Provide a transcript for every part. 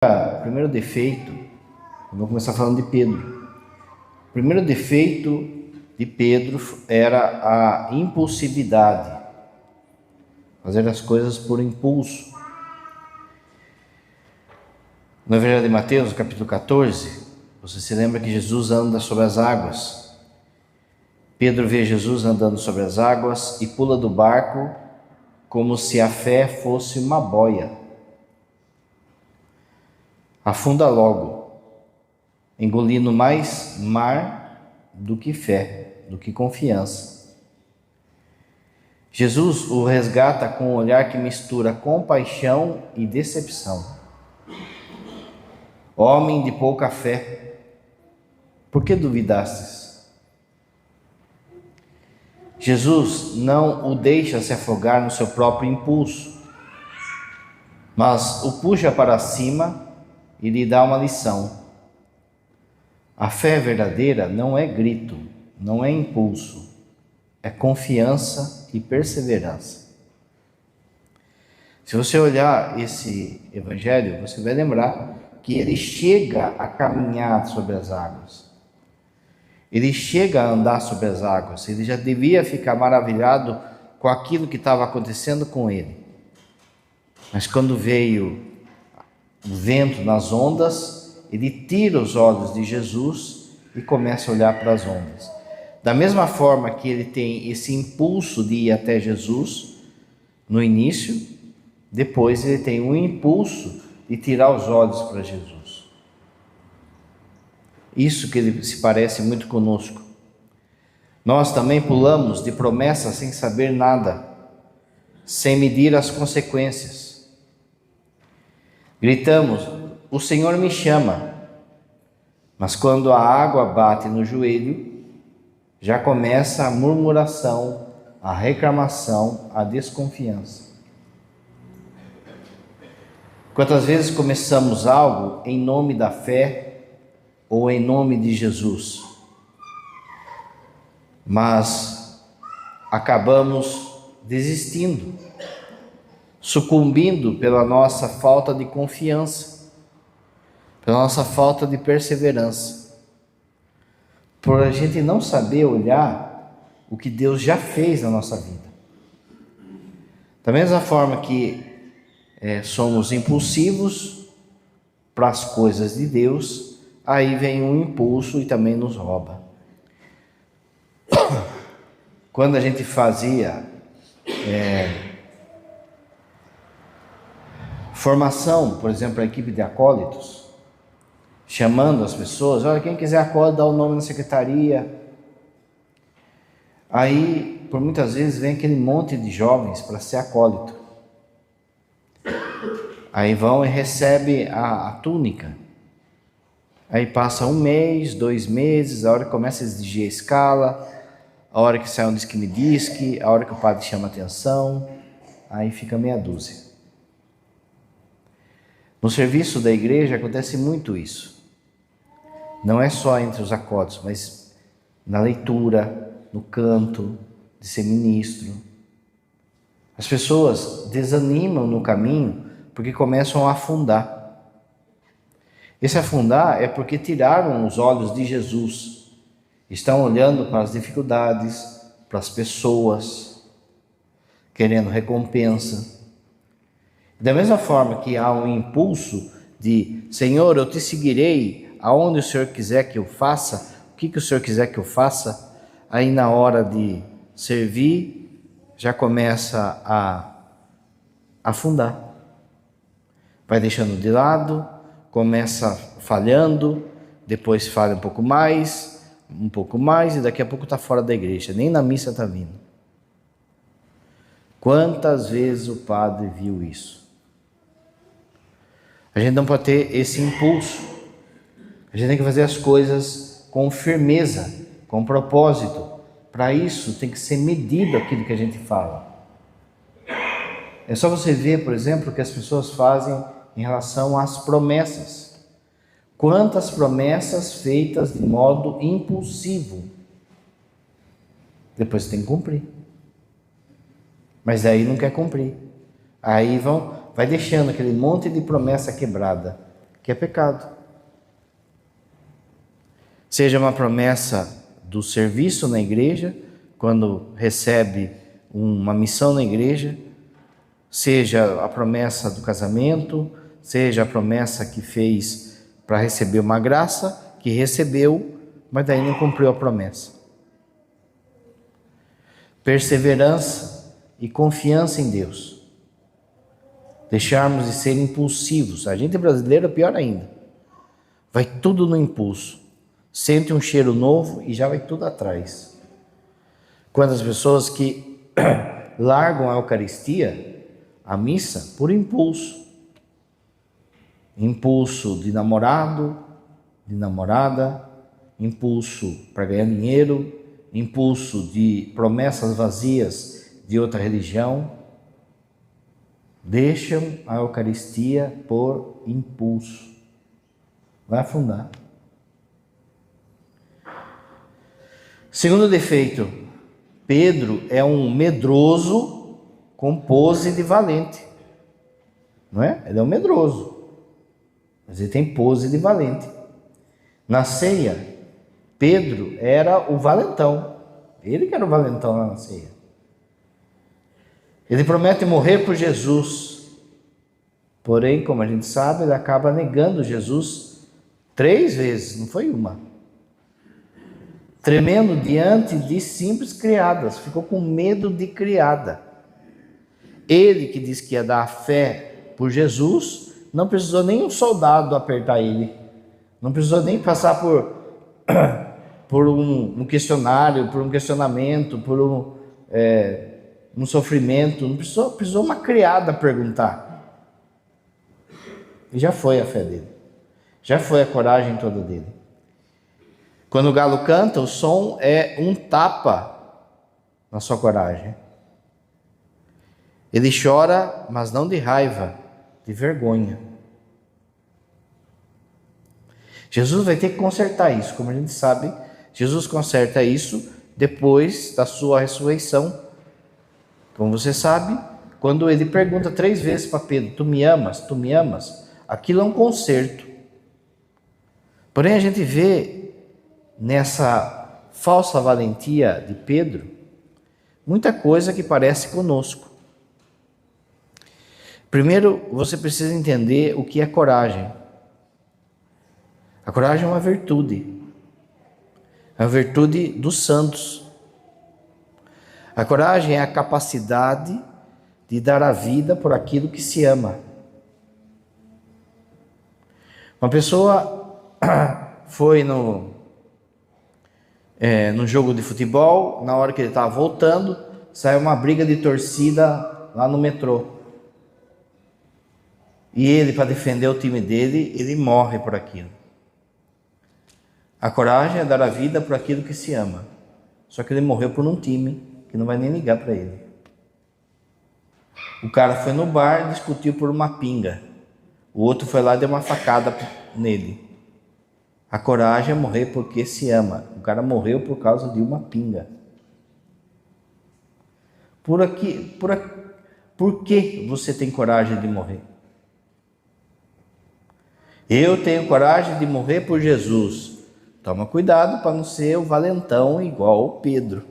O primeiro defeito, eu vou começar falando de Pedro. O primeiro defeito de Pedro era a impulsividade, fazer as coisas por impulso. No Evangelho de Mateus, capítulo 14, você se lembra que Jesus anda sobre as águas. Pedro vê Jesus andando sobre as águas e pula do barco como se a fé fosse uma boia. Afunda logo, engolindo mais mar do que fé, do que confiança. Jesus o resgata com um olhar que mistura compaixão e decepção. Homem de pouca fé, por que duvidastes? Jesus não o deixa se afogar no seu próprio impulso, mas o puxa para cima e lhe dá uma lição. A fé verdadeira não é grito, não é impulso, é confiança e perseverança. Se você olhar esse evangelho, você vai lembrar que ele chega a caminhar sobre as águas. Ele chega a andar sobre as águas. Ele já devia ficar maravilhado com aquilo que estava acontecendo com ele. Mas quando veio o vento nas ondas, ele tira os olhos de Jesus e começa a olhar para as ondas. Da mesma forma que ele tem esse impulso de ir até Jesus no início, depois ele tem um impulso de tirar os olhos para Jesus. Isso que ele se parece muito conosco. Nós também pulamos de promessa sem saber nada, sem medir as consequências. Gritamos, o Senhor me chama, mas quando a água bate no joelho, já começa a murmuração, a reclamação, a desconfiança. Quantas vezes começamos algo em nome da fé ou em nome de Jesus, mas acabamos desistindo, sucumbindo pela nossa falta de confiança, pela nossa falta de perseverança, por a gente não saber olhar o que Deus já fez na nossa vida. Da mesma forma que somos impulsivos para as coisas de Deus, aí vem um impulso e também nos rouba. Quando a gente fazia formação, por exemplo, a equipe de acólitos, chamando as pessoas, olha, quem quiser acólito, dá o nome na secretaria. Aí, por muitas vezes, vem aquele monte de jovens para ser acólito. Aí vão e recebem a túnica. Aí passa 1 mês, 2 meses, a hora que começa a exigir a escala, a hora que sai um disque-me-disque, a hora que o padre chama atenção, aí fica meia dúzia. No serviço da igreja acontece muito isso. Não é só entre os acólitos, mas na leitura, no canto, de ser ministro. As pessoas desanimam no caminho porque começam a afundar. Esse afundar é porque tiraram os olhos de Jesus. Estão olhando para as dificuldades, para as pessoas, querendo recompensa. Da mesma forma que há um impulso de, Senhor, eu te seguirei aonde o Senhor quiser que eu faça, o que o Senhor quiser que eu faça, aí na hora de servir, já começa a afundar. Vai deixando de lado, começa falhando, depois falha um pouco mais, e daqui a pouco está fora da igreja, nem na missa está vindo. Quantas vezes o padre viu isso? A gente não pode ter esse impulso. A gente tem que fazer as coisas com firmeza, com propósito. Para isso tem que ser medido aquilo que a gente fala. É só você ver, por exemplo, o que as pessoas fazem em relação às promessas. Quantas promessas feitas de modo impulsivo. Depois você tem que cumprir. Mas daí não quer cumprir. Aí vai deixando aquele monte de promessa quebrada. que é pecado. Seja uma promessa do serviço na igreja, quando recebe uma missão na igreja, seja a promessa do casamento, seja a promessa que fez para receber uma graça, que recebeu, mas daí não cumpriu a promessa. Perseverança e confiança em Deus. Deixarmos de ser impulsivos. A gente brasileiro é pior ainda. Vai tudo no impulso. Sente um cheiro novo e já vai tudo atrás. Quantas pessoas que largam a Eucaristia, a missa, por impulso. Impulso de namorado, de namorada, impulso para ganhar dinheiro, impulso de promessas vazias de outra religião. Deixam a Eucaristia por impulso. Vai afundar. Segundo defeito, Pedro é um medroso com pose de valente. Não é? Ele é um medroso, mas ele tem pose de valente. Na ceia, Pedro era o valentão. Ele que era o valentão lá na ceia. Ele promete morrer por Jesus. Porém, como a gente sabe, ele acaba negando Jesus 3 vezes, não foi uma. Tremendo diante de simples criadas, ficou com medo de criada. Ele que disse que ia dar a fé por Jesus, não precisou nem um soldado apertar ele, não precisou nem passar por um questionário, por um questionamento, por um sofrimento, não precisou uma criada perguntar. E já foi a fé dele, já foi a coragem toda dele. Quando o galo canta, o som é um tapa na sua coragem. Ele chora, mas não de raiva, de vergonha. Jesus vai ter que consertar isso. Como a gente sabe, Jesus conserta isso depois da sua ressurreição. Como você sabe, quando ele pergunta 3 vezes para Pedro, tu me amas? Tu me amas? Aquilo é um conserto. Porém, a gente vê nessa falsa valentia de Pedro, muita coisa que parece conosco. Primeiro, você precisa entender o que é coragem. A coragem é uma virtude. É a virtude dos santos. A coragem é a capacidade de dar a vida por aquilo que se ama. Uma pessoa foi no jogo de futebol, na hora que ele estava voltando, saiu uma briga de torcida lá no metrô. E ele, para defender o time dele, ele morre por aquilo. A coragem é dar a vida por aquilo que se ama. Só que ele morreu por um time que não vai nem ligar para ele. O cara foi no bar e discutiu por uma pinga. O outro foi lá e deu uma facada nele. A coragem é morrer porque se ama. O cara morreu por causa de uma pinga. Por que você tem coragem de morrer? Eu tenho coragem de morrer por Jesus. Toma cuidado para não ser o valentão igual o Pedro.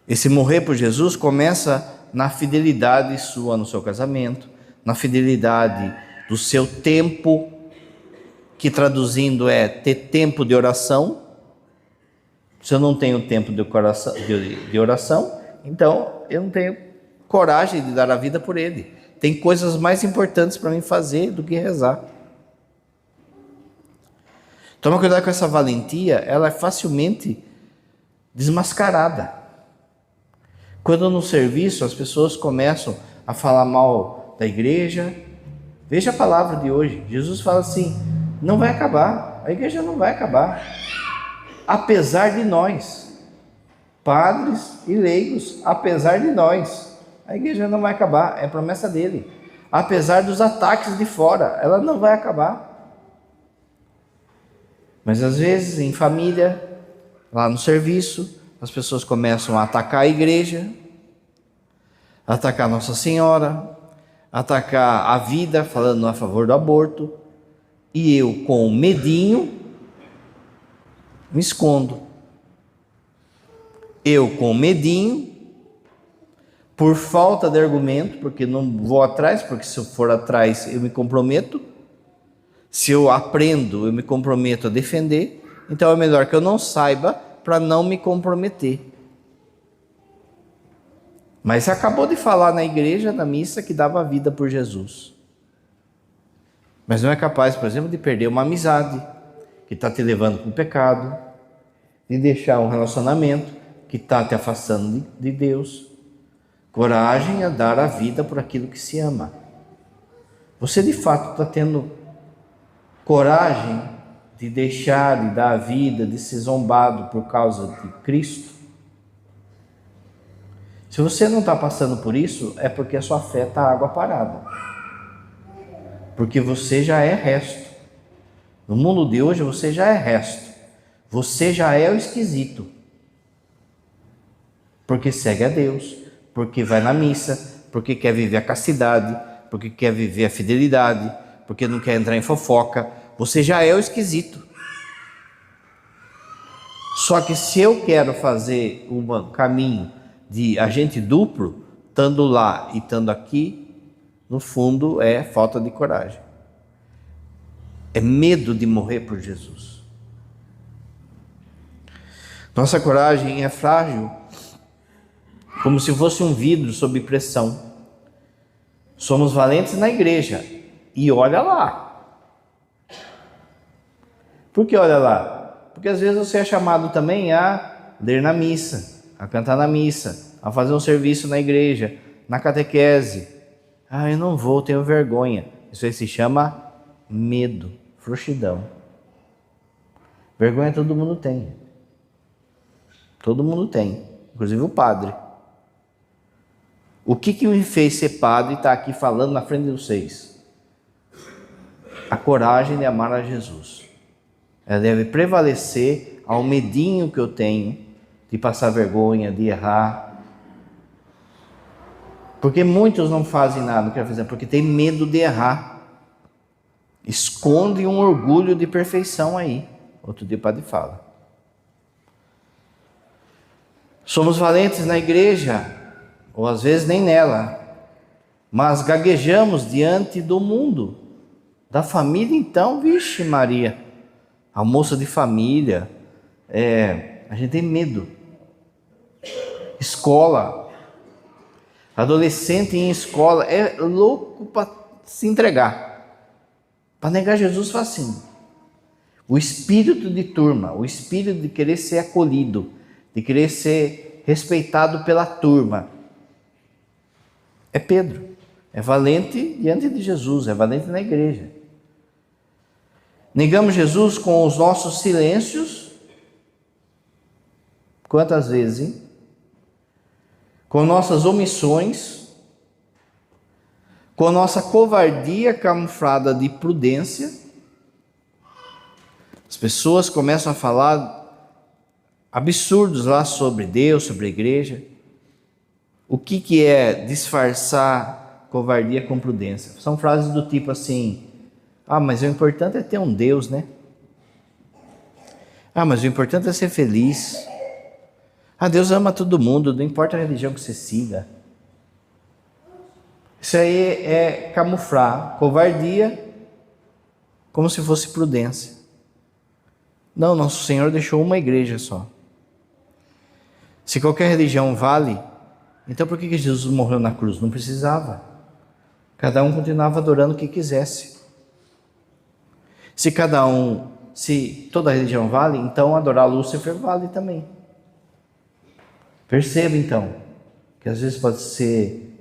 Esse morrer por Jesus começa na fidelidade sua no seu casamento, na fidelidade do seu tempo, que traduzindo é ter tempo de oração. Se eu não tenho tempo de oração, então eu não tenho coragem de dar a vida por ele. Tem coisas mais importantes para mim fazer do que rezar. Toma cuidado com essa valentia, ela é facilmente desmascarada. Quando no serviço as pessoas começam a falar mal da igreja, veja a palavra de hoje. Jesus fala assim: não vai acabar, a igreja não vai acabar. Apesar de nós, padres e leigos, apesar de nós, a igreja não vai acabar, é promessa dele. Apesar dos ataques de fora, ela não vai acabar. Mas às vezes em família, lá no serviço, as pessoas começam a atacar a igreja, atacar Nossa Senhora, atacar a vida, falando a favor do aborto, e eu, com medinho, me escondo. Eu, com medinho, por falta de argumento, porque não vou atrás, porque se eu for atrás eu me comprometo. Se eu aprendo, eu me comprometo a defender. Então é melhor que eu não saiba para não me comprometer. Mas você acabou de falar na igreja, na missa, que dava vida por Jesus. Mas não é capaz, por exemplo, de perder uma amizade que está te levando para o pecado, de deixar um relacionamento que está te afastando de Deus. Coragem a dar a vida por aquilo que se ama. Você de fato está tendo coragem de deixar de dar a vida, de ser zombado por causa de Cristo? Se você não está passando por isso, é porque a sua fé está água parada. Porque você já é resto. No mundo de hoje você já é resto. Você já é o esquisito. Porque segue a Deus, porque vai na missa, porque quer viver a castidade, porque quer viver a fidelidade, porque não quer entrar em fofoca. Você já é o esquisito. Só que se eu quero fazer um caminho de agente duplo, estando lá e estando aqui, no fundo é falta de coragem. É medo de morrer por Jesus. Nossa coragem é frágil, como se fosse um vidro sob pressão. Somos valentes na igreja, e olha lá. Por que olha lá? Porque às vezes você é chamado também a ler na missa, a cantar na missa, a fazer um serviço na igreja, na catequese. Eu não vou, tenho vergonha. Isso aí se chama medo, frouxidão. Vergonha todo mundo tem. Todo mundo tem, inclusive o padre. O que me fez ser padre e estar aqui falando na frente de vocês? A coragem de amar a Jesus. Ela deve prevalecer ao medinho que eu tenho de passar vergonha, de errar. Porque muitos não fazem nada, não querem fazer, porque tem medo de errar. Esconde um orgulho de perfeição aí. Outro dia o padre fala. Somos valentes na igreja, ou às vezes nem nela, mas gaguejamos diante do mundo. Da família então, vixe Maria, almoço de família, a gente tem medo. Escola, adolescente em escola, é louco para se entregar, para negar Jesus facinho. O espírito de turma, o espírito de querer ser acolhido, de querer ser respeitado pela turma, é Pedro, é valente diante de Jesus, é valente na igreja. Negamos Jesus com os nossos silêncios. Quantas vezes, hein? Com nossas omissões, com nossa covardia camuflada de prudência. As pessoas começam a falar absurdos lá sobre Deus, sobre a igreja. O que é disfarçar covardia com prudência? São frases do tipo assim: mas o importante é ter um Deus, né? Mas o importante é ser feliz. Deus ama todo mundo, não importa a religião que você siga. Isso aí é camuflar covardia como se fosse prudência. Não, nosso Senhor deixou uma igreja só. Se qualquer religião vale, então por que Jesus morreu na cruz? Não precisava. Cada um continuava adorando o que quisesse. Se toda religião vale, então adorar Lúcifer vale também. Perceba então, que às vezes pode ser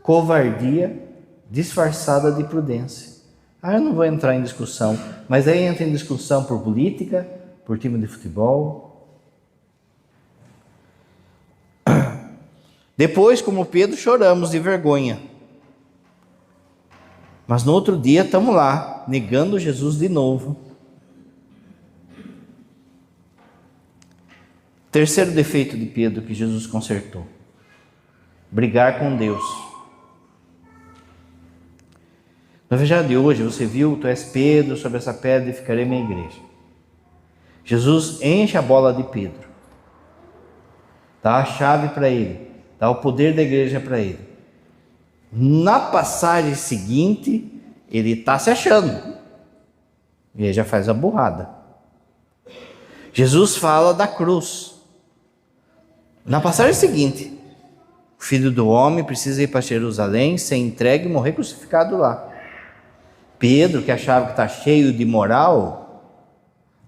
covardia disfarçada de prudência. Eu não vou entrar em discussão, mas aí entra em discussão por política, por time de futebol. Depois, como Pedro, choramos de vergonha. Mas no outro dia estamos lá, negando Jesus de novo. Terceiro defeito de Pedro que Jesus consertou: brigar com Deus. No Evangelho de hoje, você viu, tu és Pedro, sobre essa pedra edificarei minha igreja. Jesus enche a bola de Pedro, dá a chave para ele, dá o poder da igreja para ele. Na passagem seguinte, ele está se achando, e ele já faz a burrada. Jesus fala da cruz. Na passagem seguinte, o Filho do Homem precisa ir para Jerusalém, ser entregue e morrer crucificado lá. Pedro, que achava que está cheio de moral,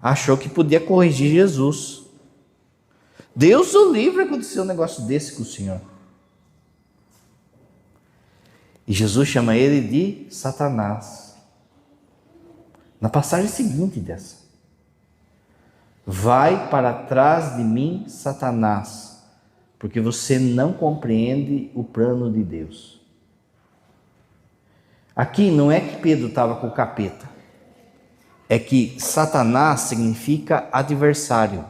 achou que podia corrigir Jesus. Deus o livre, aconteceu um negócio desse com o Senhor. E Jesus chama ele de Satanás. Na passagem seguinte dessa. Vai para trás de mim, Satanás, porque você não compreende o plano de Deus. Aqui não é que Pedro estava com o capeta, é que Satanás significa adversário.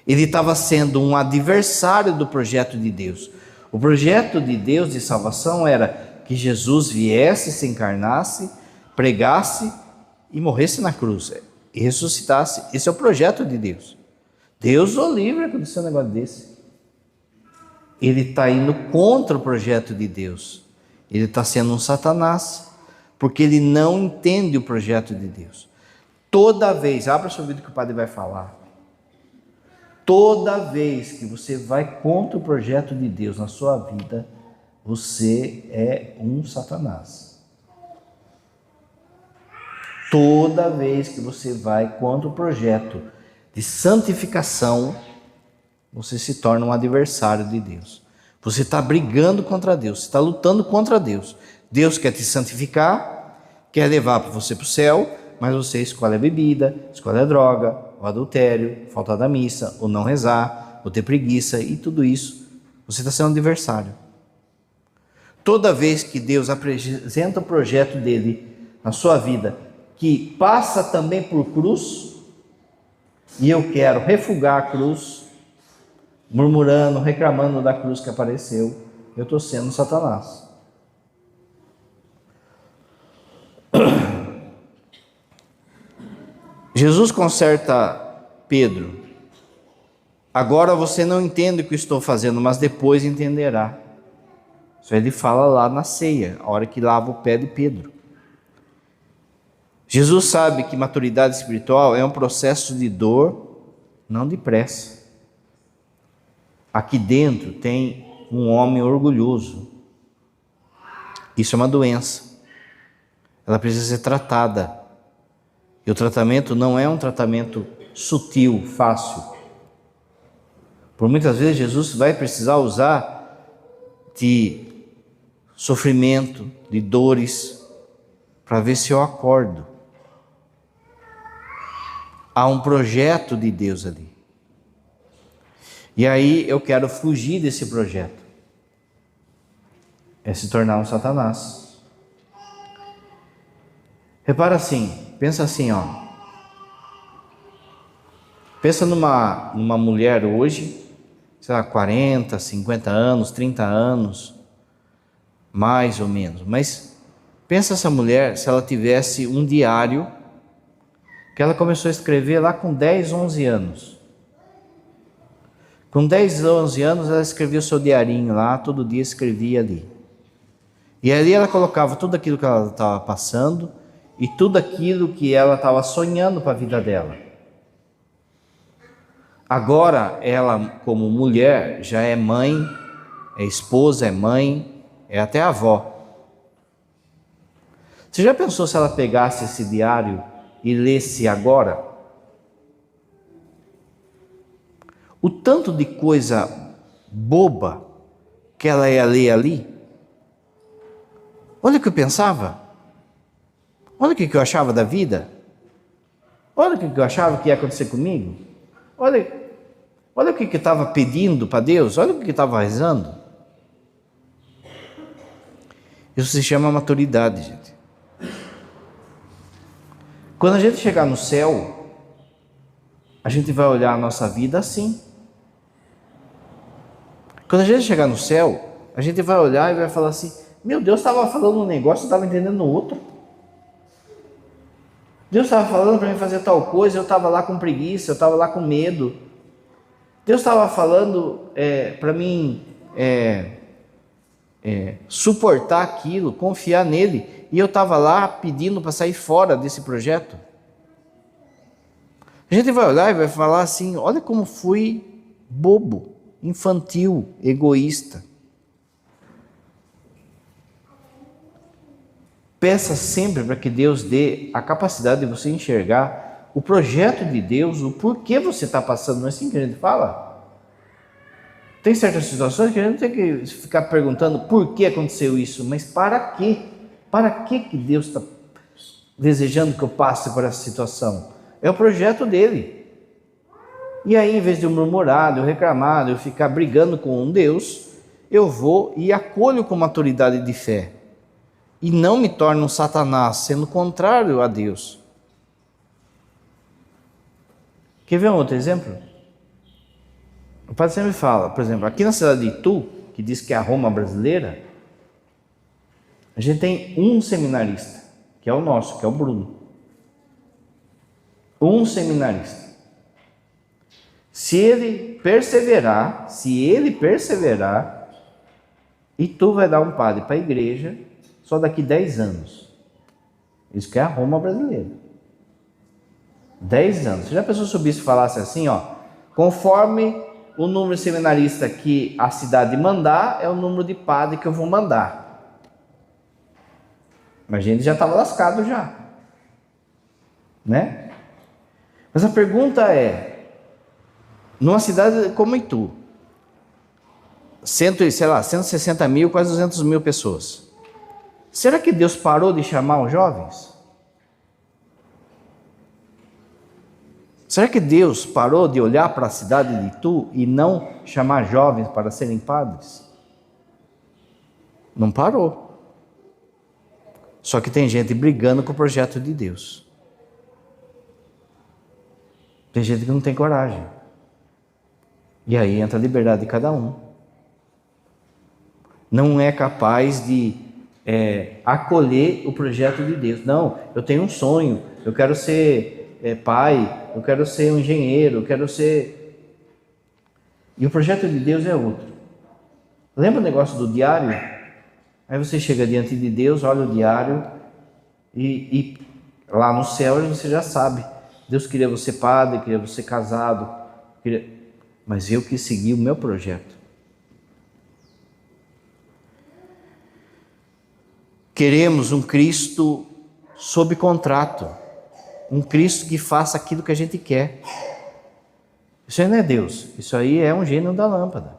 Ele estava sendo um adversário do projeto de Deus. O projeto de Deus de salvação era que Jesus viesse, se encarnasse, pregasse e morresse na cruz e ressuscitasse. Esse é o projeto de Deus. Deus o livre, aconteceu um negócio desse. Ele está indo contra o projeto de Deus. Ele está sendo um Satanás, porque ele não entende o projeto de Deus. Toda vez, abra seu ouvido que o padre vai falar. Toda vez que você vai contra o projeto de Deus na sua vida, você é um Satanás. Toda vez que você vai contra o projeto de santificação, você se torna um adversário de Deus. Você está brigando contra Deus, você está lutando contra Deus. Deus quer te santificar, quer levar você para o céu, mas você escolhe a bebida, escolhe a droga, o adultério, falta da missa, ou não rezar, ou ter preguiça, e tudo isso, você está sendo um adversário. Toda vez que Deus apresenta o projeto dele na sua vida, que passa também por cruz, e eu quero refugar a cruz, murmurando, reclamando da cruz que apareceu, eu estou sendo Satanás. Jesus conserta Pedro. Agora você não entende o que estou fazendo, mas depois entenderá. Isso ele fala lá na ceia, a hora que lava o pé de Pedro. Jesus sabe que maturidade espiritual é um processo de dor, não de pressa. Aqui dentro tem um homem orgulhoso. Isso é uma doença. Ela precisa ser tratada. E o tratamento não é um tratamento sutil, fácil. Por muitas vezes Jesus vai precisar usar de sofrimento, de dores, para ver se eu acordo. Há um projeto de Deus ali. E aí eu quero fugir desse projeto. É se tornar um Satanás. Repara assim, pensa assim, ó. Pensa numa mulher hoje, sei lá, 40, 50 anos, 30 anos, mais ou menos. Mas pensa essa mulher, se ela tivesse um diário, que ela começou a escrever lá com 10, 11 anos. Com 10, 11 anos, ela escrevia o seu diarinho lá, todo dia escrevia ali. E ali ela colocava tudo aquilo que ela estava passando e tudo aquilo que ela estava sonhando para a vida dela. Agora, ela, como mulher, já é mãe, é esposa, é mãe, é até avó. Você já pensou se ela pegasse esse diário e lesse agora? O tanto de coisa boba que ela ia ler ali. Olha o que eu pensava. Olha o que eu achava da vida. Olha o que eu achava que ia acontecer comigo. Olha o que eu estava pedindo para Deus. Olha o que eu estava rezando. Isso se chama maturidade, gente. Quando a gente chegar no céu, a gente vai olhar a nossa vida assim. Quando a gente chegar no céu, a gente vai olhar e vai falar assim: Meu Deus estava falando um negócio, eu estava entendendo outro. Deus estava falando para mim fazer tal coisa, eu estava lá com preguiça, eu estava lá com medo. Deus estava falando para mim suportar aquilo, confiar nele, e eu estava lá pedindo para sair fora desse projeto. A gente vai olhar e vai falar assim: olha como fui bobo, infantil, egoísta. Peça sempre para que Deus dê a capacidade de você enxergar o projeto de Deus, o porquê você está passando. Não é assim que a gente fala? Tem certas situações que a gente tem que ficar perguntando por que aconteceu isso, mas para quê? Para que Deus está desejando que eu passe por essa situação? É o projeto dele. E aí, em vez de eu murmurar, de eu reclamar, de eu ficar brigando com um Deus, eu vou e acolho com maturidade de fé. E não me torno um Satanás, sendo contrário a Deus. Quer ver um outro exemplo? O padre sempre fala, por exemplo, aqui na cidade de Itu, que diz que é a Roma brasileira, a gente tem um seminarista, que é o nosso, que é o Bruno. Um seminarista. Se ele perseverar, Itu vai dar um padre para a igreja só daqui 10 anos. Isso que é a Roma brasileira. 10 anos. Se já a pessoa subisse e falasse assim, conforme o número de seminarista que a cidade mandar, é o número de padre que eu vou mandar. Mas a gente já estava lascado já. Né? Mas a pergunta é, numa cidade como Itu, 160 mil, quase 200 mil pessoas, será que Deus parou de chamar os jovens? Será que Deus parou de olhar para a cidade de Itu e não chamar jovens para serem padres? Não parou. Só que tem gente brigando com o projeto de Deus. Tem gente que não tem coragem. E aí entra a liberdade de cada um. Não é capaz de acolher o projeto de Deus. Não, eu tenho um sonho, eu quero ser pai, eu quero ser um engenheiro, eu quero ser... E o projeto de Deus é outro. Lembra o negócio do diário? Aí você chega diante de Deus, olha o diário e lá no céu você já sabe. Deus queria você padre, queria você casado, mas eu quis seguir o meu projeto. Queremos um Cristo sob contrato, um Cristo que faça aquilo que a gente quer. Isso aí não é Deus, isso aí é um gênio da lâmpada.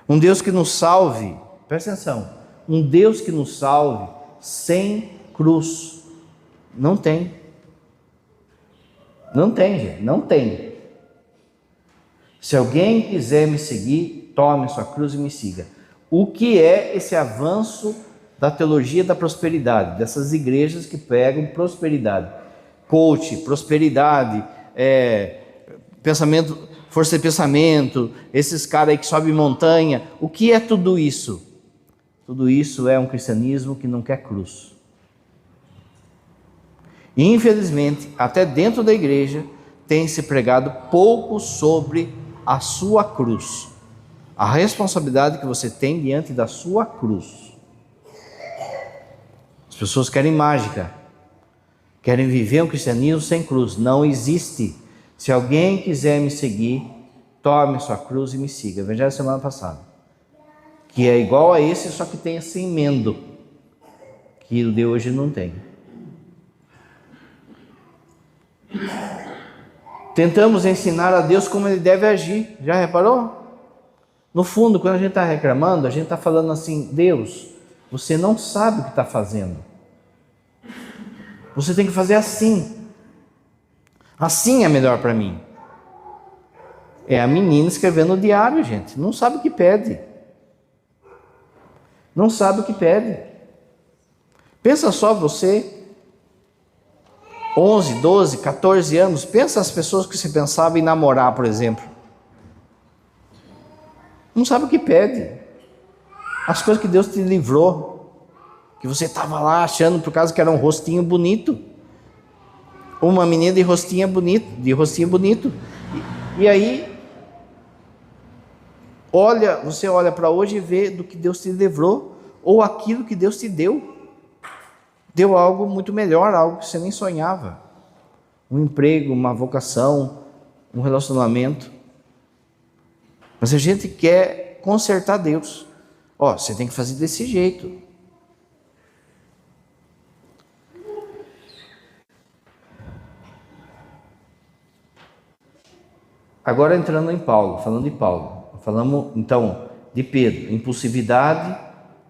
Um Deus que nos salve, presta atenção, um Deus que nos salve sem cruz, não tem. Não tem, gente, não tem. Se alguém quiser me seguir, tome sua cruz e me siga. O que é esse avanço da teologia da prosperidade, dessas igrejas que pegam prosperidade? Coach, prosperidade, pensamento, força de pensamento, esses caras aí que sobem montanha. O que é tudo isso? Tudo isso é um cristianismo que não quer cruz. E, infelizmente, até dentro da igreja, tem se pregado pouco sobre a sua cruz. A responsabilidade que você tem diante da sua cruz. As pessoas querem mágica, querem viver um cristianismo sem cruz. Não existe. Se alguém quiser me seguir, tome sua cruz e me siga. Evangelho da semana passada. Que é igual a esse, só que tem esse emendo, que o de hoje não tem. Tentamos ensinar a Deus como Ele deve agir. Já reparou? No fundo, quando a gente está reclamando, a gente está falando assim: Deus, você não sabe o que está fazendo. Você tem que fazer assim. Assim é melhor para mim. É a menina escrevendo no diário, gente. Não sabe o que pede. Não sabe o que pede. Pensa só você, 11, 12, 14 anos, pensa as pessoas que você pensava em namorar, por exemplo. Não sabe o que pede. As coisas que Deus te livrou, que você estava lá achando por causa que era um rostinho bonito, uma menina de rostinho bonito, e aí você olha para hoje e vê do que Deus te livrou, ou aquilo que Deus te deu algo muito melhor, algo que você nem sonhava, um emprego, uma vocação, um relacionamento. Mas a gente quer consertar Deus. Você tem que fazer desse jeito. Agora entrando em Paulo, falando de Paulo. Falamos então de Pedro. Impulsividade,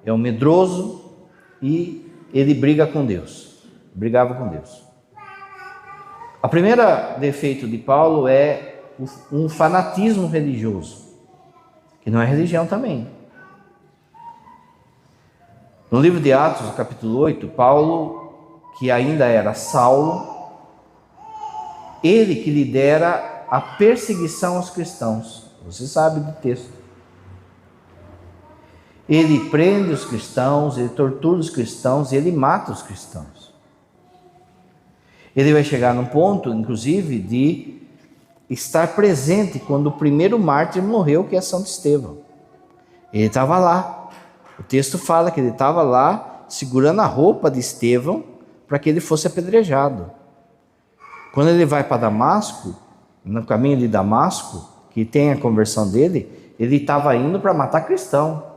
é um medroso e ele brigava com Deus. A primeira defeito de Paulo é um fanatismo religioso, que não é religião também. No livro de Atos, no capítulo 8, Paulo, que ainda era Saulo, ele que lidera a perseguição aos cristãos. Você sabe do texto. Ele prende os cristãos, ele tortura os cristãos e ele mata os cristãos. Ele vai chegar num ponto, inclusive, de estar presente quando o primeiro mártir morreu, que é Santo Estevão. Ele estava lá. O texto fala que ele estava lá segurando a roupa de Estevão para que ele fosse apedrejado. Quando ele vai para Damasco, no caminho de Damasco, que tem a conversão dele, ele estava indo para matar cristão.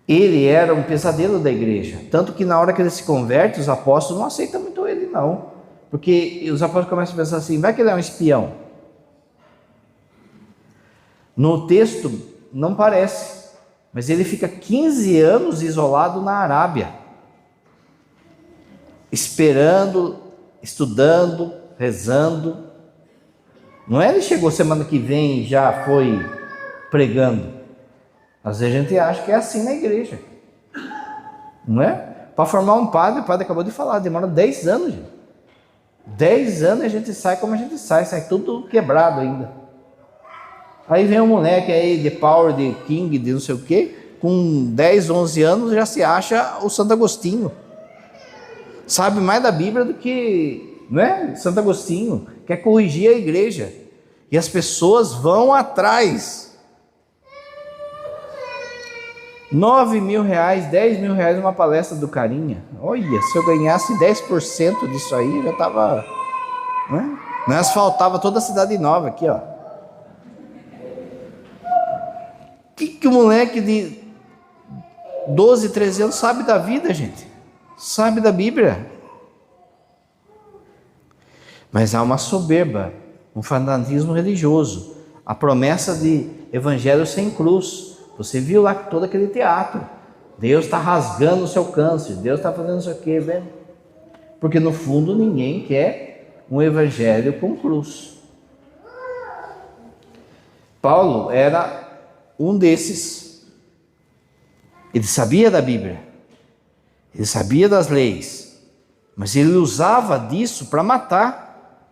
Ele era um pesadelo da igreja, tanto que na hora que ele se converte, os apóstolos não aceitam muito ele não, porque os apóstolos começam a pensar assim, vai que ele é um espião? No texto não parece, mas ele fica 15 anos isolado na Arábia, esperando, estudando, rezando. Não é ele chegou semana que vem e já foi pregando. Às vezes a gente acha que é assim na igreja, não é? Para formar um padre, o padre acabou de falar, demora 10 anos, gente. 10 anos a gente sai como a gente sai tudo quebrado ainda. Aí vem um moleque aí de power, de king, de não sei o quê, com 10, 11 anos já se acha o Santo Agostinho. Sabe mais da Bíblia do que, não é? Santo Agostinho quer corrigir a igreja. E as pessoas vão atrás. 9 mil reais, 10 mil reais uma palestra do Carinha. Olha, se eu ganhasse 10% disso aí, eu já estava... Não asfaltava toda a cidade nova aqui, ó. Que o moleque de 12, 13 anos sabe da vida, gente? Sabe da Bíblia? Mas há uma soberba, um fanatismo religioso, a promessa de evangelho sem cruz. Você viu lá todo aquele teatro. Deus está rasgando o seu câncer, Deus está fazendo isso aqui, velho. Porque no fundo ninguém quer um evangelho com cruz. Paulo era um desses. Ele sabia da Bíblia, ele sabia das leis, mas ele usava disso para matar.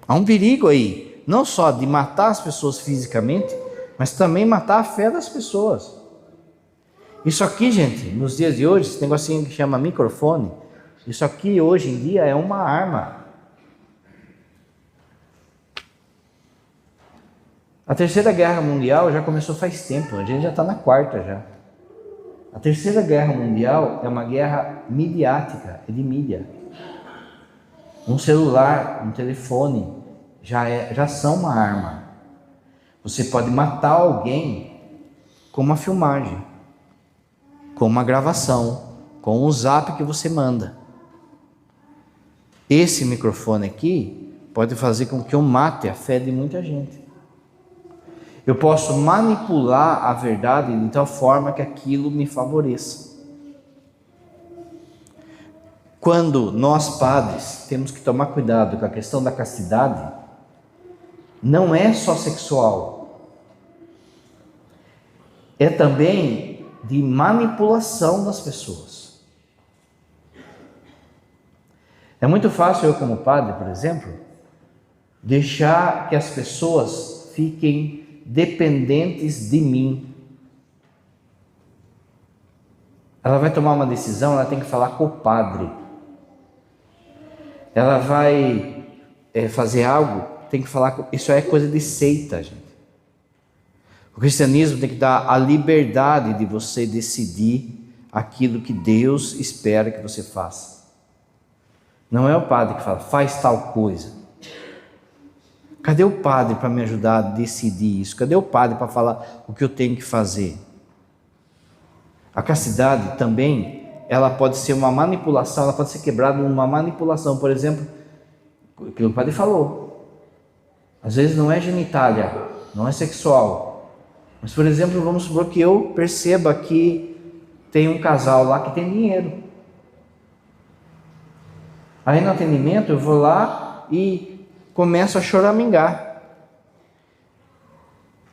Há um perigo aí, não só de matar as pessoas fisicamente, mas também matar a fé das pessoas. Isso aqui, gente, nos dias de hoje, esse negocinho que chama microfone, isso aqui hoje em dia é uma arma. A Terceira Guerra Mundial já começou faz tempo, a gente já está na quarta já. A Terceira Guerra Mundial é uma guerra midiática, é de mídia. Um celular, um telefone já são uma arma. Você pode matar alguém com uma filmagem, com uma gravação, com um zap que você manda. Esse microfone aqui pode fazer com que eu mate a fé de muita gente. Eu posso manipular a verdade de tal forma que aquilo me favoreça. Quando nós padres temos que tomar cuidado com a questão da castidade, não é só sexual, é também de manipulação das pessoas. É muito fácil eu, como padre, por exemplo, deixar que as pessoas fiquem dependentes de mim. Ela vai tomar uma decisão, ela tem que falar com o padre. Ela vai fazer algo, tem que falar com... Isso é coisa de seita, gente. O cristianismo tem que dar a liberdade de você decidir aquilo que Deus espera que você faça. Não é o padre que fala, faz tal coisa. Cadê o padre para me ajudar a decidir isso? Cadê o padre para falar o que eu tenho que fazer? A castidade também, ela pode ser uma manipulação, ela pode ser quebrada numa manipulação. Por exemplo, aquilo que o padre falou. Às vezes não é genitália, não é sexual. Mas, por exemplo, vamos supor que eu perceba que tem um casal lá que tem dinheiro. Aí no atendimento eu vou lá e começo a choramingar.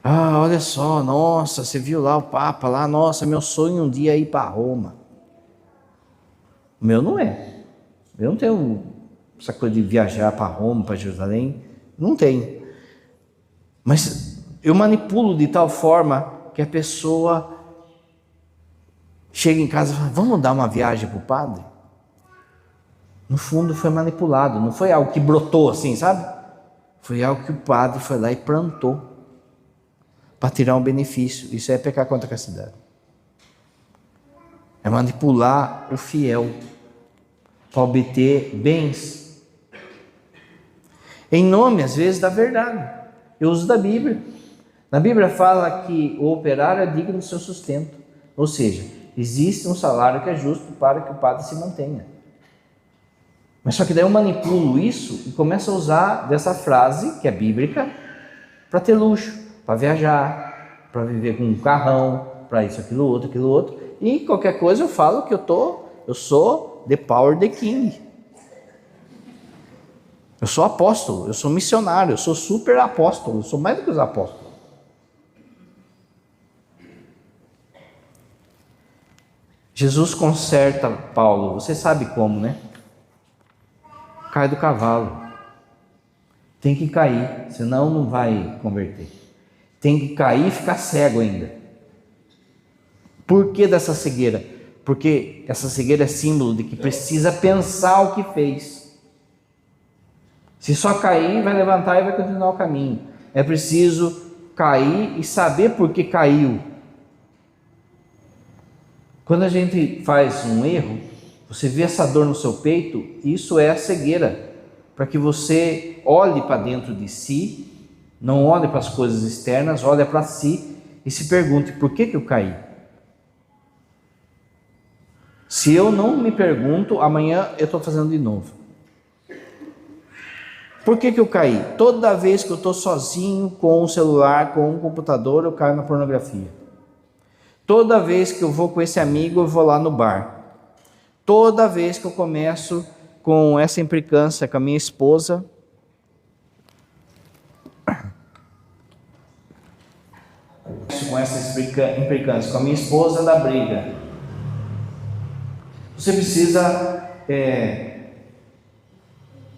Ah, olha só, nossa, você viu lá o Papa lá, nossa, meu sonho um dia é ir para Roma. O meu não é. Eu não tenho essa coisa de viajar para Roma, para Jerusalém, não tenho. Mas eu manipulo de tal forma que a pessoa chega em casa e fala, vamos dar uma viagem para o padre? No fundo foi manipulado, não foi algo que brotou assim, sabe? Foi algo que o padre foi lá e plantou para tirar um benefício. Isso é pecar contra a castidade. É manipular o fiel para obter bens. Em nome, às vezes, da verdade. Eu uso da Bíblia. Na Bíblia fala que o operário é digno do seu sustento. Ou seja, existe um salário que é justo para que o padre se mantenha. Mas só que daí eu manipulo isso e começo a usar dessa frase, que é bíblica, para ter luxo, para viajar, para viver com um carrão, para isso, aquilo outro. E qualquer coisa eu falo que eu sou the power the king. Eu sou apóstolo, eu sou missionário, eu sou super apóstolo, eu sou mais do que os apóstolos. Jesus conserta Paulo, você sabe como, né? Cai do cavalo. Tem que cair, senão não vai converter. Tem que cair e ficar cego ainda. Por que dessa cegueira? Porque essa cegueira é símbolo de que precisa pensar o que fez. Se só cair, vai levantar e vai continuar o caminho. É preciso cair e saber por que caiu. Quando a gente faz um erro, você vê essa dor no seu peito, isso é a cegueira, para que você olhe para dentro de si, não olhe para as coisas externas, olhe para si e se pergunte, por que eu caí? Se eu não me pergunto, amanhã eu estou fazendo de novo. Por que eu caí? Toda vez que eu estou sozinho com um celular, com um computador, eu caio na pornografia. Toda vez que eu vou com esse amigo, eu vou lá no bar. Toda vez que eu começo com essa implicância com a minha esposa, da briga. Você precisa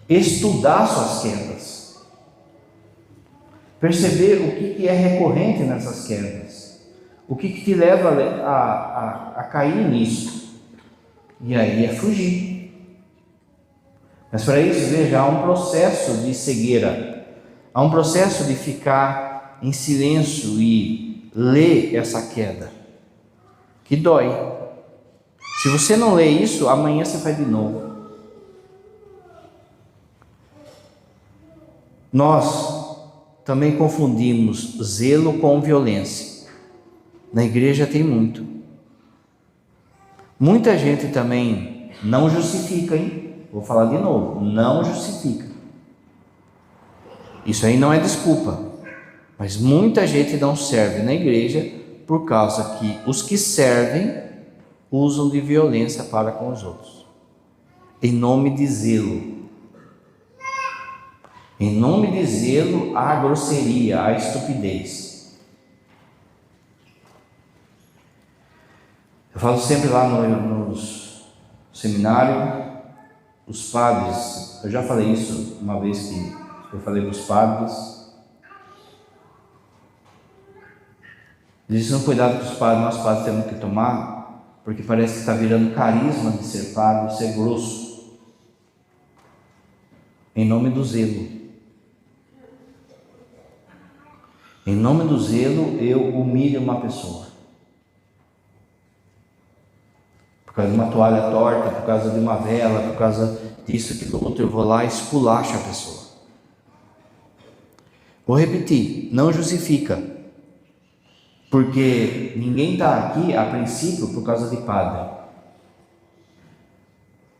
estudar suas quedas, perceber o que é recorrente nessas quedas, o que te leva a cair nisso, e aí é fugir. Mas para isso, veja, há um processo de cegueira, há um processo de ficar em silêncio e ler essa queda, que dói. Se você não lê isso, amanhã você faz de novo. Nós também confundimos zelo com violência. Na igreja tem muito. Muita gente também não justifica, hein? Vou falar de novo, não justifica. Isso aí não é desculpa. Mas muita gente não serve na igreja por causa que os que servem usam de violência para com os outros. Em nome de zelo. Em nome de zelo, há grosseria, há estupidez. Eu falo sempre lá no seminário, os padres, eu já falei isso uma vez que eu falei para os padres, Existe um cuidado que nós padres temos que tomar, porque parece que está virando carisma de ser padre, ser grosso, em nome do zelo. Em nome do zelo, eu humilho uma pessoa. Por causa de uma toalha torta, por causa de uma vela, por causa disso, aquilo outro, eu vou lá e esculacho a pessoa. Vou repetir, não justifica, porque ninguém está aqui, a princípio, por causa de padre.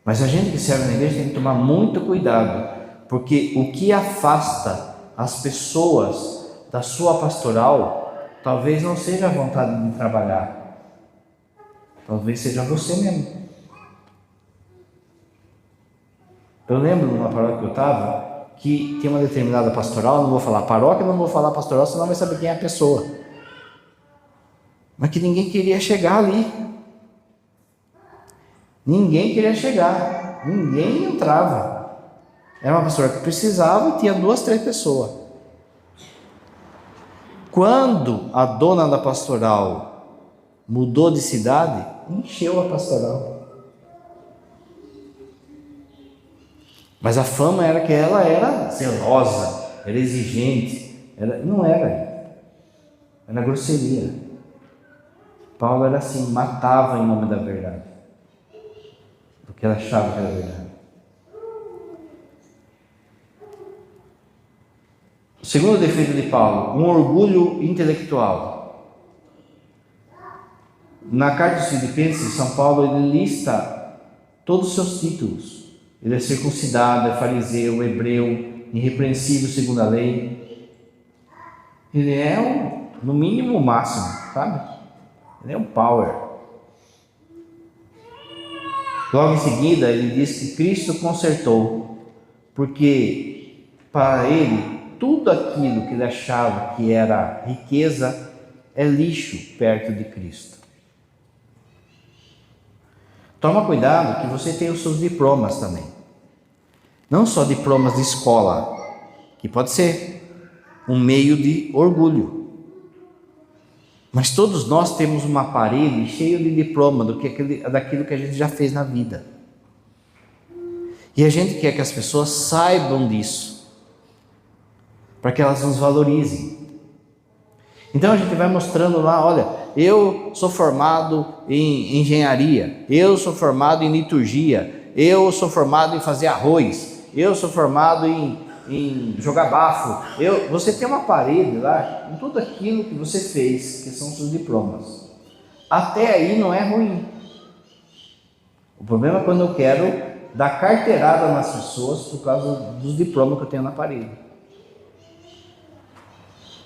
Mas a gente que serve na igreja tem que tomar muito cuidado, porque o que afasta as pessoas da sua pastoral, talvez não seja a vontade de trabalhar, talvez seja você mesmo. Eu lembro numa paróquia que eu estava, que tem uma determinada pastoral, não vou falar paróquia, não vou falar pastoral, senão vai saber quem é a pessoa, mas que ninguém queria chegar ali, ninguém queria chegar, ninguém entrava. Era uma pastoral que precisava e tinha 2, 3 pessoas. Quando a dona da pastoral mudou de cidade, encheu a pastoral. Mas a fama era que ela era zelosa, era exigente. Não era. Era grosseria. Paulo era assim, matava em nome da verdade, porque ela achava que era verdade. O segundo defeito de Paulo, um orgulho intelectual. Na carta aos Filipenses, São Paulo ele lista todos os seus títulos. Ele é circuncidado, é fariseu, hebreu, irrepreensível segundo a lei. Ele é no mínimo o máximo, sabe? Ele é um power. Logo em seguida, ele diz que Cristo consertou, porque para ele tudo aquilo que ele achava que era riqueza é lixo perto de Cristo. Toma cuidado que você tem os seus diplomas também. Não só diplomas de escola, que pode ser um meio de orgulho. Mas todos nós temos uma parede cheia de diploma daquilo que a gente já fez na vida. E a gente quer que as pessoas saibam disso, para que elas nos valorizem. Então a gente vai mostrando lá, olha, eu sou formado em engenharia, eu sou formado em liturgia, eu sou formado em fazer arroz, eu sou formado em jogar bafo. Você tem uma parede lá, em tudo aquilo que você fez, que são seus diplomas. Até aí não é ruim. O problema é quando eu quero dar carteirada nas pessoas por causa dos diplomas que eu tenho na parede.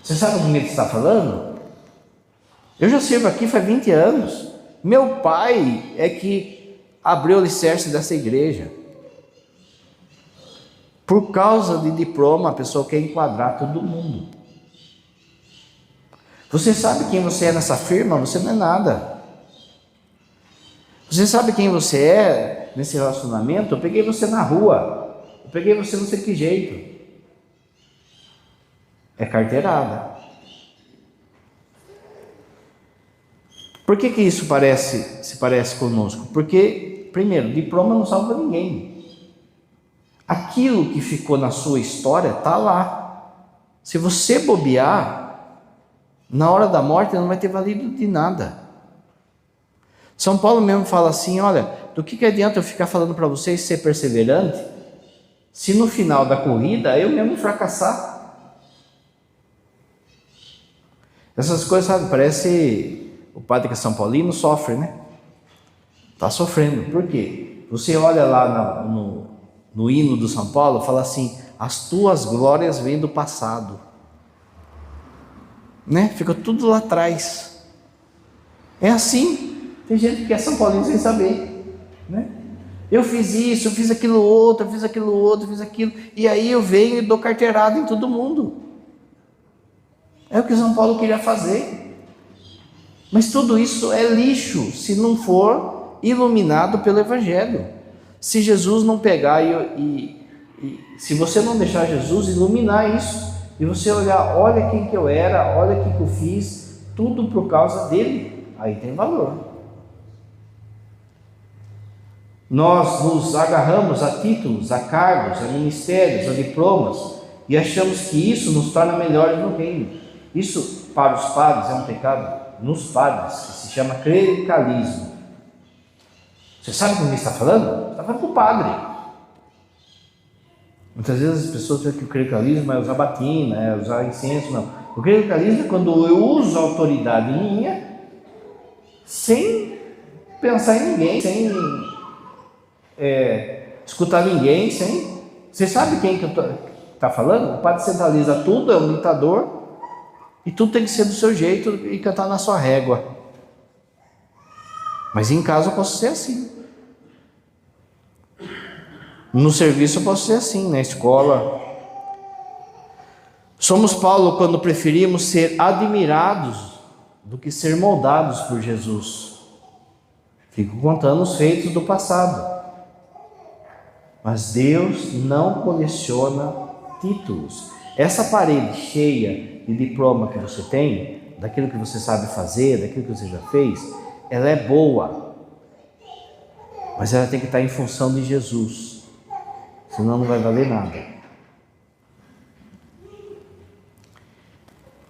Você sabe com quem ele está falando? Eu já sirvo aqui faz 20 anos. Meu pai é que abriu o alicerce dessa igreja. Por causa de diploma, a pessoa quer enquadrar todo mundo. Você sabe quem você é nessa firma? Você não é nada. Você sabe quem você é nesse relacionamento? Eu peguei você na rua. Eu peguei você não sei que jeito. É carteirada. Por que isso se parece conosco? Porque, primeiro, diploma não salva ninguém. Aquilo que ficou na sua história está lá. Se você bobear, na hora da morte não vai ter valido de nada. São Paulo mesmo fala assim, olha, do que adianta eu ficar falando para vocês ser perseverante, se no final da corrida eu mesmo fracassar? Essas coisas, sabe, parece o padre que é São Paulino sofre, né? Está sofrendo. Por quê? Você olha lá no hino do São Paulo, fala assim, as tuas glórias vêm do passado. Né? Fica tudo lá atrás. É assim. Tem gente que é São Paulino sem saber. Né? Eu fiz isso, eu fiz aquilo outro, eu fiz aquilo outro, eu fiz aquilo. E aí eu venho e dou carteirada em todo mundo. É o que São Paulo queria fazer. Mas tudo isso é lixo se não for iluminado pelo Evangelho. Se Jesus não pegar e se você não deixar Jesus iluminar isso, e você olhar, olha quem que eu era, olha o que eu fiz, tudo por causa dele, aí tem valor. Nós nos agarramos a títulos, a cargos, a ministérios, a diplomas e achamos que isso nos torna melhores no reino. Isso para os padres é um pecado nos padres, que se chama clericalismo. Você sabe com quem está falando? Está falando com o padre. Muitas vezes as pessoas dizem que o clericalismo é usar batina, é usar incenso, não. O clericalismo é quando eu uso a autoridade minha sem pensar em ninguém, sem escutar ninguém, sem... Você sabe quem que está falando? O padre centraliza tudo, é um ditador, e tudo tem que ser do seu jeito e cantar na sua régua. Mas em casa eu posso ser assim. No serviço eu posso ser assim, na escola. Somos Paulo quando preferimos ser admirados do que ser moldados por Jesus. Fico contando os feitos do passado. Mas Deus não coleciona títulos. Essa parede cheia de diploma que você tem, daquilo que você sabe fazer, daquilo que você já fez, ela é boa. Mas ela tem que estar em função de Jesus. Senão não vai valer nada.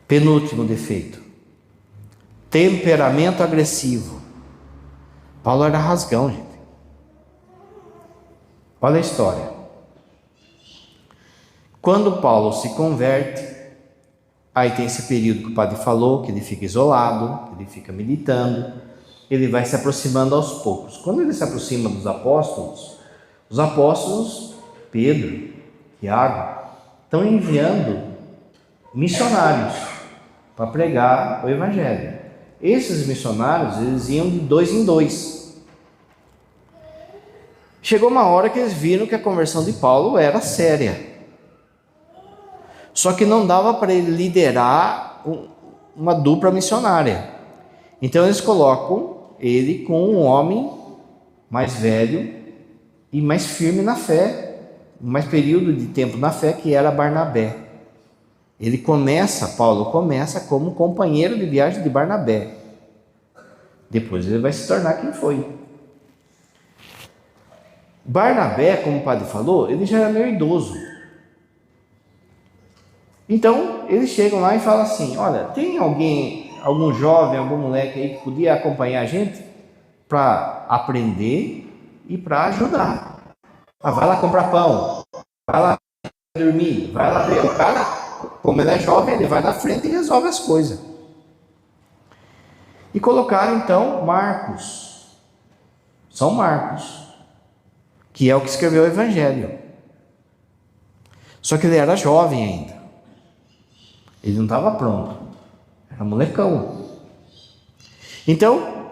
Penúltimo defeito. Temperamento agressivo. Paulo era rasgão, gente. Olha a história. Quando Paulo se converte, aí tem esse período que o padre falou, que ele fica isolado, que ele fica meditando, ele vai se aproximando aos poucos. Quando ele se aproxima dos apóstolos, os apóstolos Pedro, Tiago, estão enviando missionários para pregar o evangelho. Esses missionários, eles iam de 2 em 2. Chegou uma hora que eles viram que a conversão de Paulo era séria. Só que não dava para ele liderar uma dupla missionária. Então eles colocam ele com um homem mais velho e mais firme na fé, mais período de tempo na fé, que era Barnabé. Paulo começa como companheiro de viagem de Barnabé. Depois ele vai se tornar quem foi. Barnabé, como o padre falou, ele já era meio idoso. Então, eles chegam lá e falam assim: olha, tem alguém, algum jovem, algum moleque aí que podia acompanhar a gente para aprender e para ajudar? Vai lá comprar pão, vai lá dormir, vai lá ver. O cara, como ele é jovem, ele vai na frente e resolve as coisas. E colocaram então Marcos, São Marcos, que é o que escreveu o Evangelho. Só que ele era jovem ainda, ele não estava pronto, era molecão. Então,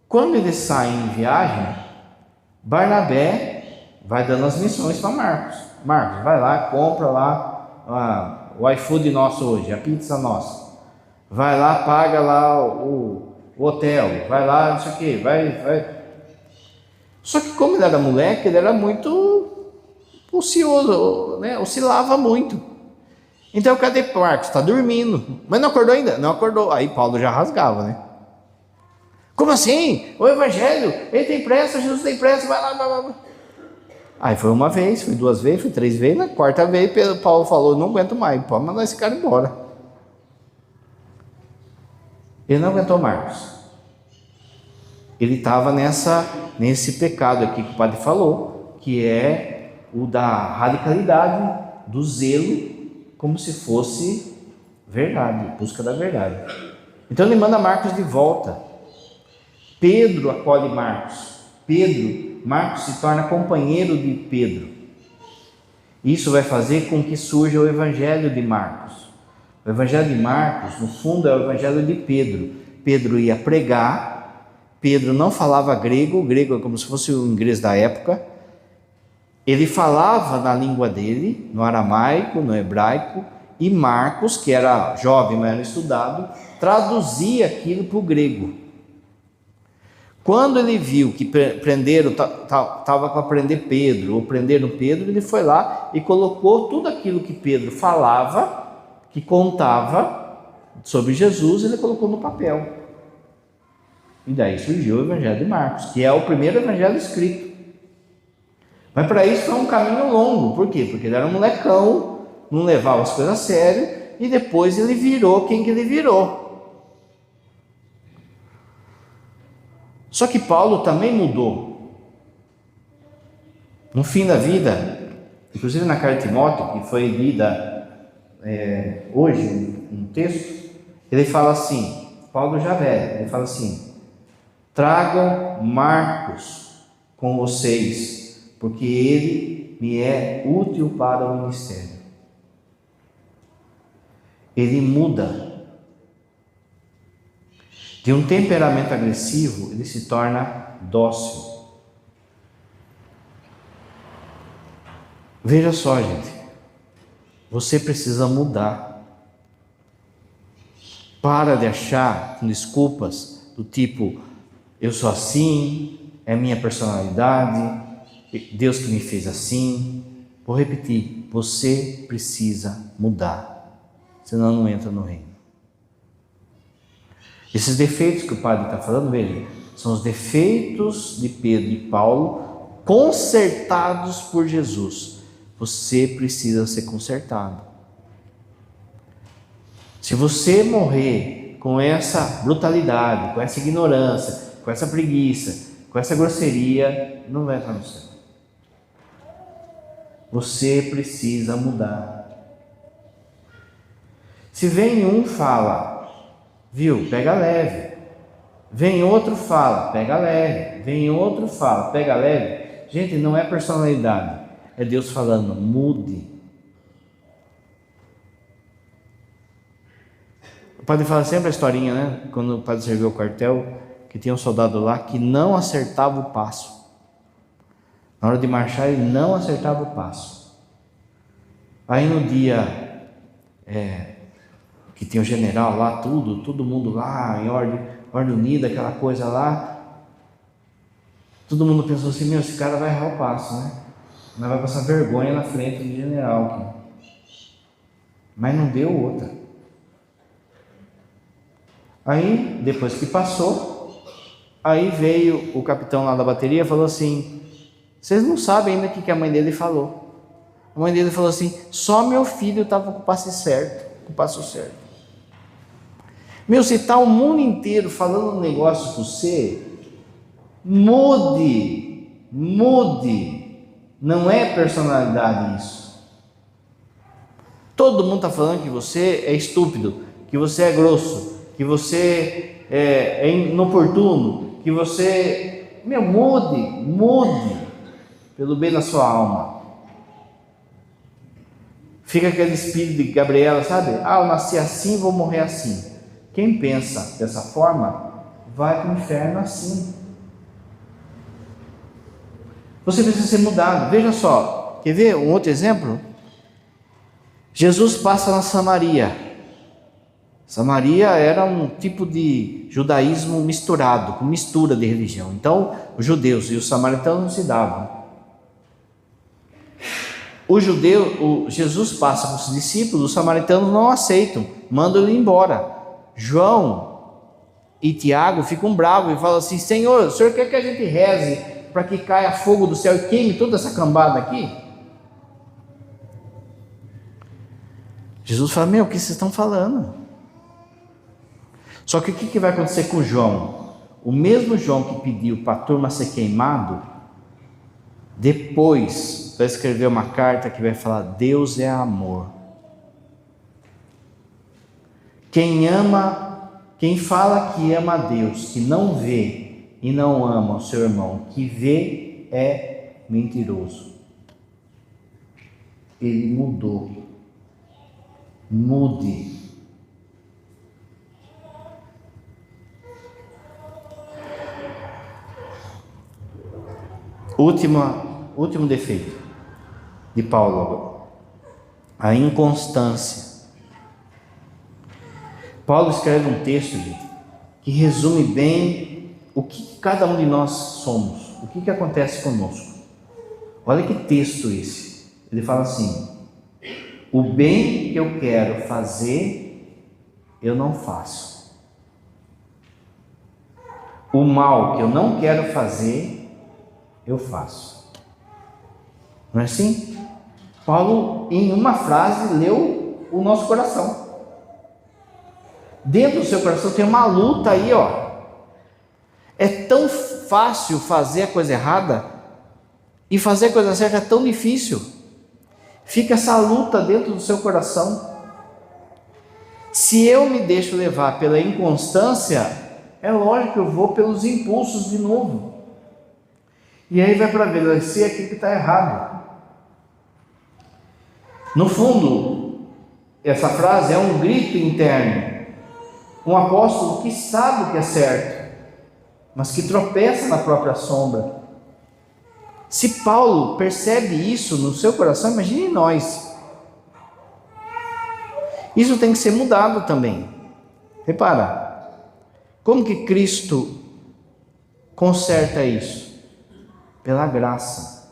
quando eles saem em viagem, Barnabé vai dando as missões para Marcos. Marcos, vai lá, compra lá o iFood nosso hoje, a pizza nossa. Vai lá, paga lá o hotel. Vai lá, não sei o quê, vai. Só que como ele era moleque, ele era muito ocioso, né? Oscilava muito. Então, cadê Marcos? Está dormindo. Mas não acordou ainda? Não acordou. Aí Paulo já rasgava, né? Como assim? O Evangelho, ele tem pressa, Jesus tem pressa, vai lá. Aí foi uma vez, foi 2 vezes, foi 3 vezes, na 4ª vez Paulo falou: não aguento mais, pode mandar esse cara embora. Ele não aguentou Marcos. Ele estava nesse pecado aqui que o padre falou, que é o da radicalidade, do zelo, como se fosse verdade, busca da verdade. Então ele manda Marcos de volta. Pedro acolhe Marcos. Marcos se torna companheiro de Pedro. Isso vai fazer com que surja o Evangelho de Marcos. O Evangelho de Marcos, no fundo, é o Evangelho de Pedro. Pedro ia pregar, Pedro não falava grego, o grego é como se fosse o inglês da época. Ele falava na língua dele, no aramaico, no hebraico, e Marcos, que era jovem, mas era estudado, traduzia aquilo para o grego. Quando ele viu que prenderam, estava para prender Pedro, ou prenderam Pedro, ele foi lá e colocou tudo aquilo que Pedro falava, que contava, sobre Jesus, ele colocou no papel. E daí surgiu o Evangelho de Marcos, que é o primeiro evangelho escrito. Mas para isso foi um caminho longo. Por quê? Porque ele era um molecão, não levava as coisas a sério, e depois ele virou quem que ele virou. Só que Paulo também mudou. No fim da vida, inclusive na carta de Timóteo, que foi lida hoje, um texto, ele fala assim, Paulo já velho, ele fala assim: tragam Marcos com vocês, porque ele me é útil para o ministério. Ele muda. De um temperamento agressivo, ele se torna dócil. Veja só, gente, você precisa mudar. Para de achar com desculpas do tipo, eu sou assim, é minha personalidade, Deus que me fez assim. Vou repetir, você precisa mudar, senão não entra no reino. Esses defeitos que o padre está falando, veja, são os defeitos de Pedro e Paulo consertados por Jesus. Você precisa ser consertado. Se você morrer com essa brutalidade, com essa ignorância, com essa preguiça, com essa grosseria, não vai entrar no céu. Você precisa mudar. Se vem um, fala, viu, pega leve. Vem outro, fala, pega leve. Vem outro, fala, pega leve. Gente, não é personalidade, é Deus falando, mude. O padre fala sempre a historinha, né? Quando o padre serviu o quartel, que tinha um soldado lá que não acertava o passo. Na hora de marchar, ele não acertava o passo. Aí no dia que tinha o general lá, todo mundo lá, em ordem unida, aquela coisa lá, todo mundo pensou assim, meu, esse cara vai errar o passo, né? Não vai passar vergonha na frente do general aqui. Mas não deu outra. Aí, depois que passou, aí veio o capitão lá da bateria e falou assim, vocês não sabem ainda o que a mãe dele falou. A mãe dele falou assim, só meu filho estava com o passo certo. Meu, se está o mundo inteiro falando um negócio para você, mude. Não é personalidade isso. Todo mundo está falando que você é estúpido, que você é grosso, que você é inoportuno, que você... mude, pelo bem da sua alma. Fica aquele espírito de Gabriela, sabe? Eu nasci assim, vou morrer assim. Quem pensa dessa forma, vai para o inferno assim. Você precisa ser mudado. Veja só, quer ver um outro exemplo? Jesus passa na Samaria. Samaria era um tipo de judaísmo misturado, com mistura de religião. Então, os judeus e os samaritanos não se davam. Jesus passa com os discípulos, os samaritanos não aceitam, mandam ele embora. João e Tiago ficam bravos e falam assim, Senhor, o Senhor quer que a gente reze para que caia fogo do céu e queime toda essa cambada aqui? Jesus fala, o que vocês estão falando? Só que o que vai acontecer com João? O mesmo João que pediu para a turma ser queimado, depois vai escrever uma carta que vai falar, Deus é amor. Quem fala que ama a Deus, que não vê e não ama o seu irmão, que vê é mentiroso. Ele mudou. Mude. Último defeito de Paulo agora, a inconstância. Paulo escreve um texto, gente, que resume bem o que cada um de nós somos, o que acontece conosco. Olha que texto esse. Ele fala assim, o bem que eu quero fazer, eu não faço. O mal que eu não quero fazer, eu faço. Não é assim? Paulo, em uma frase, leu o nosso coração. Dentro do seu coração tem uma luta aí, ó. É tão fácil fazer a coisa errada e fazer a coisa certa é tão difícil. Fica essa luta dentro do seu coração. Se eu me deixo levar pela inconstância, é lógico que eu vou pelos impulsos de novo. E aí vai prevalecer aquilo que está errado. No fundo, essa frase é um grito interno. Um apóstolo que sabe o que é certo, mas que tropeça na própria sombra. Se Paulo percebe isso no seu coração, imagine nós. Isso tem que ser mudado também. Repara, como que Cristo conserta isso? Pela graça.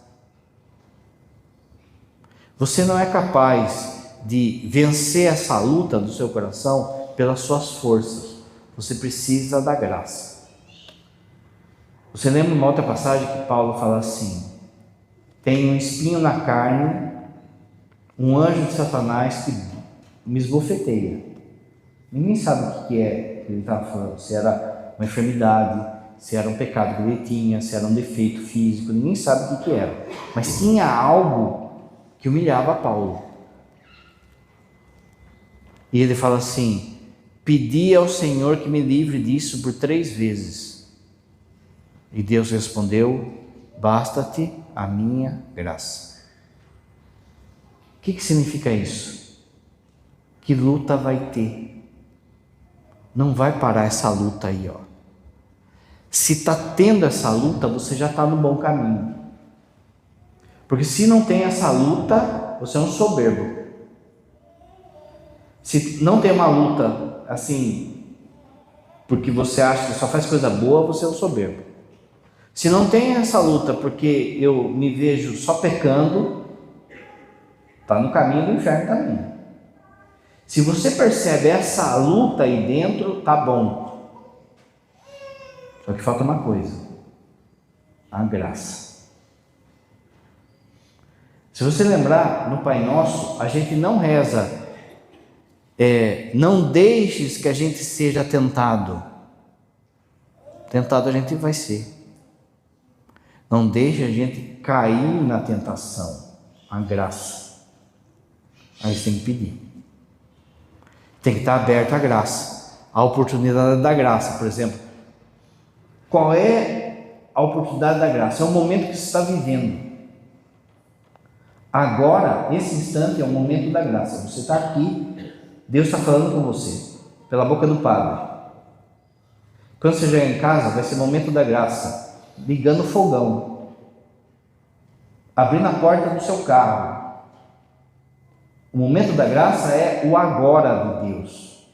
Você não é capaz de vencer essa luta do seu coração pelas suas forças. Você precisa da graça. Você lembra uma outra passagem que Paulo fala assim: tem um espinho na carne, um anjo de Satanás que me esbofeteia. Ninguém sabe o que é que ele estava falando, se era uma enfermidade, se era um pecado que ele tinha, se era um defeito físico, ninguém sabe o que era, mas tinha algo que humilhava Paulo. E ele fala assim: pedi ao Senhor que me livre disso por 3 vezes. E Deus respondeu: basta-te a minha graça. O que significa isso? Que luta vai ter? Não vai parar essa luta aí, ó. Se está tendo essa luta, você já está no bom caminho. Porque se não tem essa luta, você é um soberbo. Se não tem uma luta assim, porque você acha que só faz coisa boa, você é um soberbo. Se não tem essa luta porque eu me vejo só pecando, está no caminho do inferno também. Se você percebe essa luta aí dentro, tá bom. Só que falta uma coisa: a graça. Se você lembrar, no Pai Nosso, a gente não reza não deixes que a gente seja tentado. Tentado a gente vai ser. Não deixe a gente cair na tentação. A graça. Aí você tem que pedir. Tem que estar aberto à graça. A oportunidade da graça, por exemplo. Qual é a oportunidade da graça? É o momento que você está vivendo. Agora, esse instante é o momento da graça. Você está aqui, Deus está falando com você, pela boca do Padre. Quando você chegar em casa, vai ser o momento da graça. Ligando o fogão. Abrindo a porta do seu carro. O momento da graça é o agora de Deus.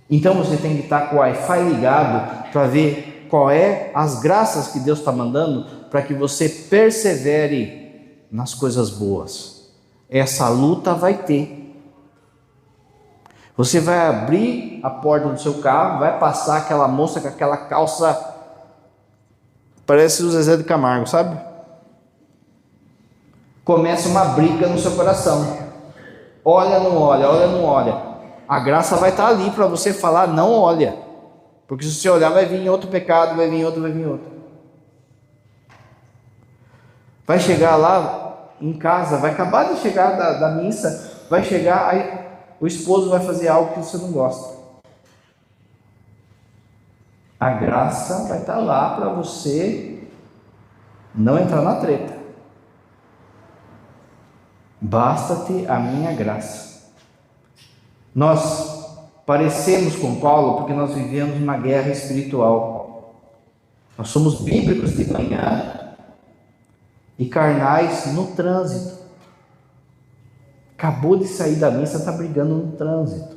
Então você tem que estar com o Wi-Fi ligado para ver qual é as graças que Deus está mandando para que você persevere nas coisas boas. Essa luta vai ter. Você vai abrir a porta do seu carro, vai passar aquela moça com aquela calça, parece o Zezé de Camargo, sabe? Começa uma briga no seu coração. Olha, não olha, olha, não olha. A graça vai estar ali para você falar, não olha. Porque se você olhar, vai vir outro pecado, vai vir outro, vai vir outro. Vai chegar lá em casa, vai acabar de chegar da missa, vai chegar, aí o esposo vai fazer algo que você não gosta. A graça vai estar lá para você não entrar na treta. Basta-te a minha graça. Nós parecemos com Paulo porque nós vivemos uma guerra espiritual. Nós somos bíblicos de manhã e carnais no trânsito. Acabou de sair da missa, está brigando no trânsito.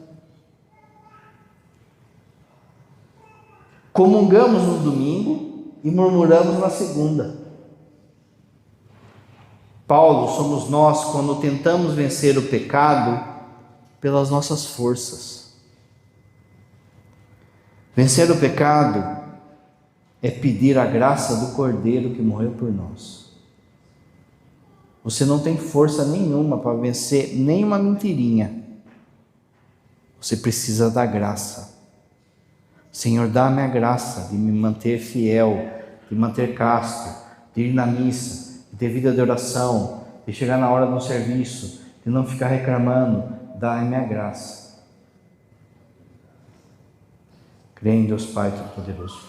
Comungamos no domingo e murmuramos na segunda. Paulo somos nós quando tentamos vencer o pecado pelas nossas forças. Vencer o pecado é pedir a graça do Cordeiro que morreu por nós. Você não tem força nenhuma para vencer nenhuma mentirinha. Você precisa da graça. Senhor, dá-me a graça de me manter fiel, de manter casto, de ir na missa, de ter vida de oração, de chegar na hora do serviço, de não ficar reclamando. Dá-me a graça. Creio em Deus Pai Todo-Poderoso,